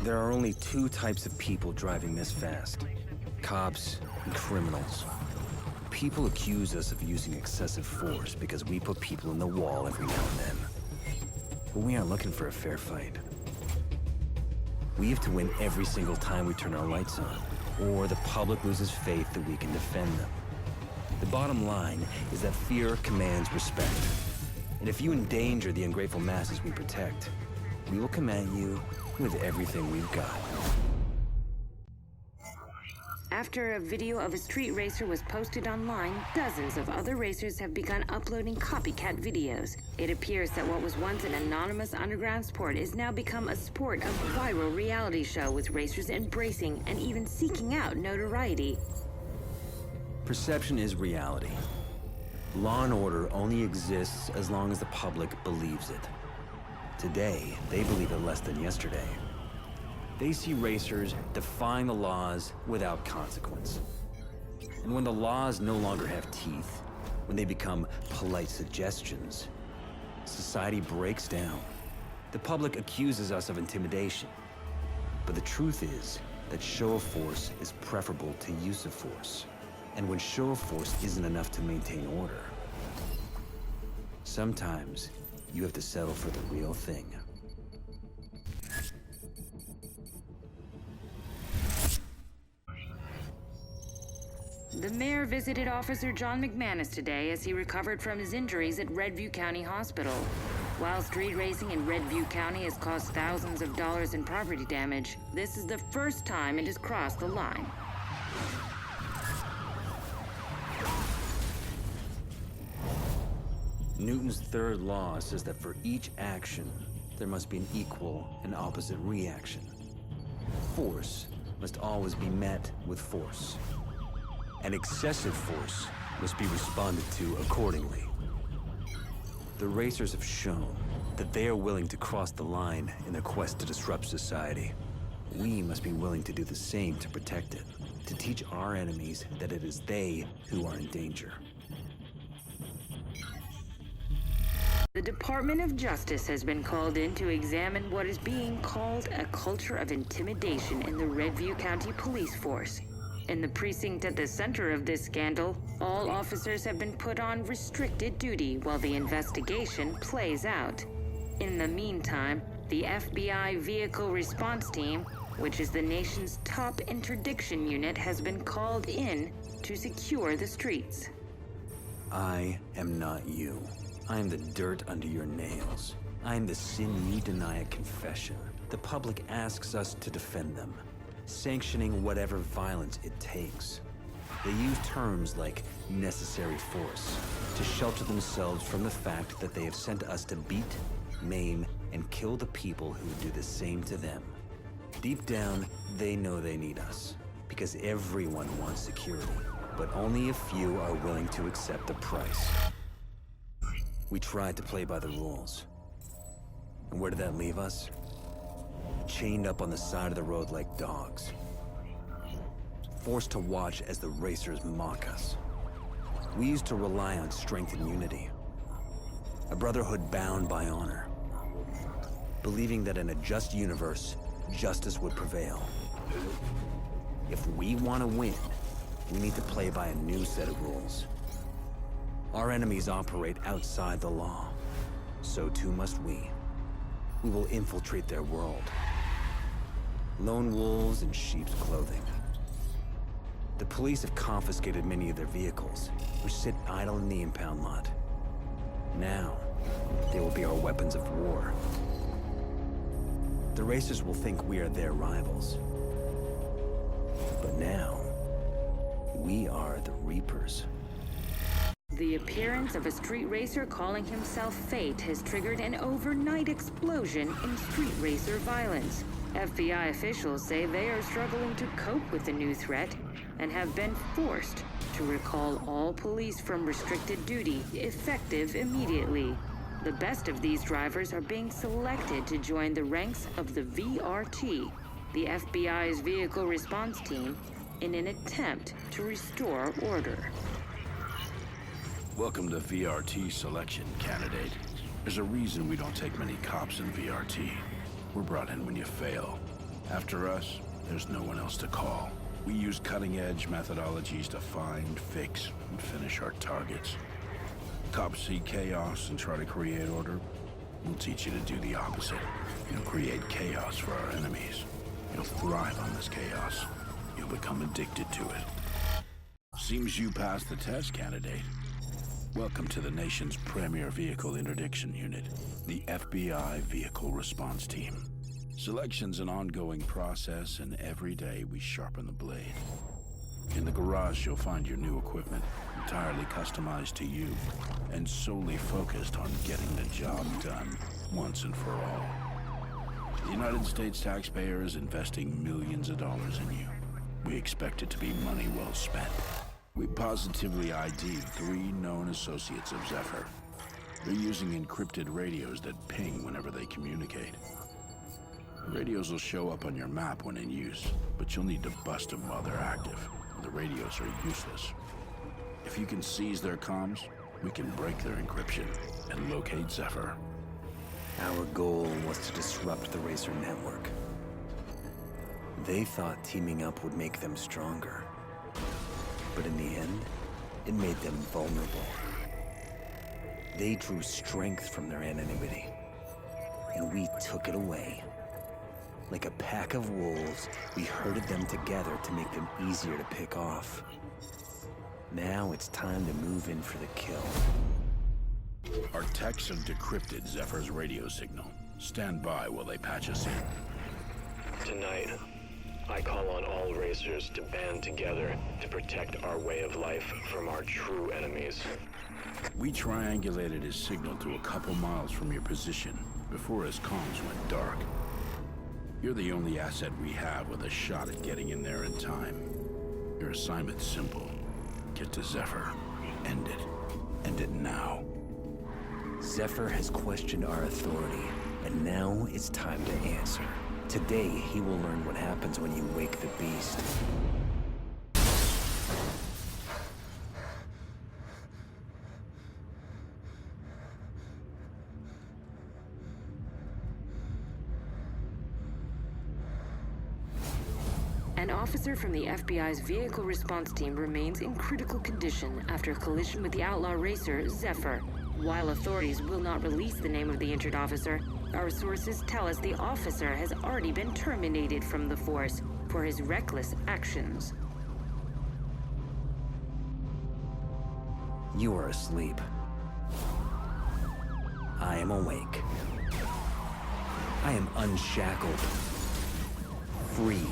There are only two types of people driving this fast: cops and criminals. People accuse us of using excessive force because we put people in the wall every now and then. But we aren't looking for a fair fight. We have to win every single time we turn our lights on, or the public loses faith that we can defend them. The bottom line is that fear commands respect. And if you endanger the ungrateful masses we protect, we will come at you with everything we've got. After a video of a street racer was posted online, dozens of other racers have begun uploading copycat videos. It appears that what was once an anonymous underground sport is now become a sport of viral reality show, with racers embracing and even seeking out notoriety. Perception is reality. Law and order only exists as long as the public believes it. Today, they believe it less than yesterday. They see racers defying the laws without consequence. And when the laws no longer have teeth, when they become polite suggestions, society breaks down. The public accuses us of intimidation. But the truth is that show of force is preferable to use of force. And when show of force isn't enough to maintain order, sometimes you have to settle for the real thing. The mayor visited Officer John McManus today as he recovered from his injuries at Redview County Hospital. While street racing in Redview County has caused thousands of dollars in property damage, this is the first time it has crossed the line. Newton's third law says that for each action, there must be an equal and opposite reaction. Force must always be met with force. And excessive force must be responded to accordingly. The racers have shown that they are willing to cross the line in their quest to disrupt society. We must be willing to do the same to protect it, to teach our enemies that it is they who are in danger. The Department of Justice has been called in to examine what is being called a culture of intimidation in the Redview County Police Force. In the precinct at the center of this scandal, all officers have been put on restricted duty while the investigation plays out. In the meantime, the FBI Vehicle Response Team, which is the nation's top interdiction unit, has been called in to secure the streets. I am not you. I am the dirt under your nails. I am the sin you deny at confession. The public asks us to defend them, sanctioning whatever violence it takes. They use terms like necessary force to shelter themselves from the fact that they have sent us to beat, maim, and kill the people who would do the same to them. Deep down, they know they need us, because everyone wants security, but only a few are willing to accept the price. We tried to play by the rules. And where did that leave us? Chained up on the side of the road like dogs. Forced to watch as the racers mock us. We used to rely on strength and unity. A brotherhood bound by honor. Believing that in a just universe, justice would prevail. If we want to win, we need to play by a new set of rules. Our enemies operate outside the law. So too must we. We will infiltrate their world. Lone wolves in sheep's clothing. The police have confiscated many of their vehicles, which sit idle in the impound lot. Now, they will be our weapons of war. The racers will think we are their rivals. But now, we are the Reapers. The appearance of a street racer calling himself Fate has triggered an overnight explosion in street racer violence. FBI officials say they are struggling to cope with the new threat and have been forced to recall all police from restricted duty, effective immediately. The best of these drivers are being selected to join the ranks of the VRT, the FBI's Vehicle Response Team, in an attempt to restore order. Welcome to VRT selection, candidate. There's a reason we don't take many cops in VRT. We're brought in when you fail. After us, there's no one else to call. We use cutting-edge methodologies to find, fix, and finish our targets. Cops see chaos and try to create order. We'll teach you to do the opposite. You'll create chaos for our enemies. You'll thrive on this chaos. You'll become addicted to it. Seems you passed the test, candidate. Welcome to the nation's premier vehicle interdiction unit, the FBI Vehicle Response Team. Selection's an ongoing process, and every day we sharpen the blade. In the garage, you'll find your new equipment, entirely customized to you, and solely focused on getting the job done once and for all. The United States taxpayer is investing millions of dollars in you. We expect it to be money well spent. We positively ID'd 3 known associates of Zephyr. They're using encrypted radios that ping whenever they communicate. The radios will show up on your map when in use, but you'll need to bust them while they're active. The radios are useless. If you can seize their comms, we can break their encryption and locate Zephyr. Our goal was to disrupt the Racer network. They thought teaming up would make them stronger. But in the end, it made them vulnerable. They drew strength from their anonymity, and we took it away. Like a pack of wolves, we herded them together to make them easier to pick off. Now it's time to move in for the kill. Our techs have decrypted Zephyr's radio signal. Stand by while they patch us in. Tonight, I call on all racers to band together to protect our way of life from our true enemies. We triangulated his signal to a couple miles from your position before his comms went dark. You're the only asset we have with a shot at getting in there in time. Your assignment's simple. Get to Zephyr. End it. End it now. Zephyr has questioned our authority, and now it's time to answer. Today, he will learn what happens when you wake the beast. An officer from the FBI's Vehicle Response Team remains in critical condition after a collision with the outlaw racer, Zephyr. While authorities will not release the name of the injured officer, our sources tell us the officer has already been terminated from the force for his reckless actions. You are asleep. I am awake. I am unshackled. Free.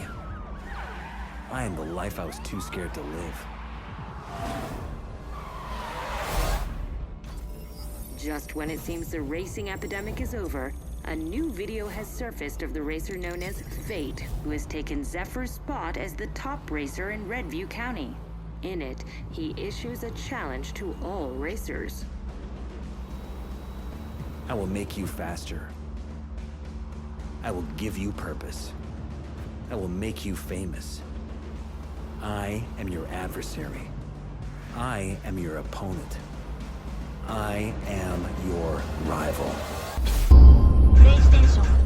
I am the life I was too scared to live. Just when it seems the racing epidemic is over, a new video has surfaced of the racer known as Fate, who has taken Zephyr's spot as the top racer in Redview County. In it, he issues a challenge to all racers. I will make you faster. I will give you purpose. I will make you famous. I am your adversary. I am your opponent. I am your rival. PlayStation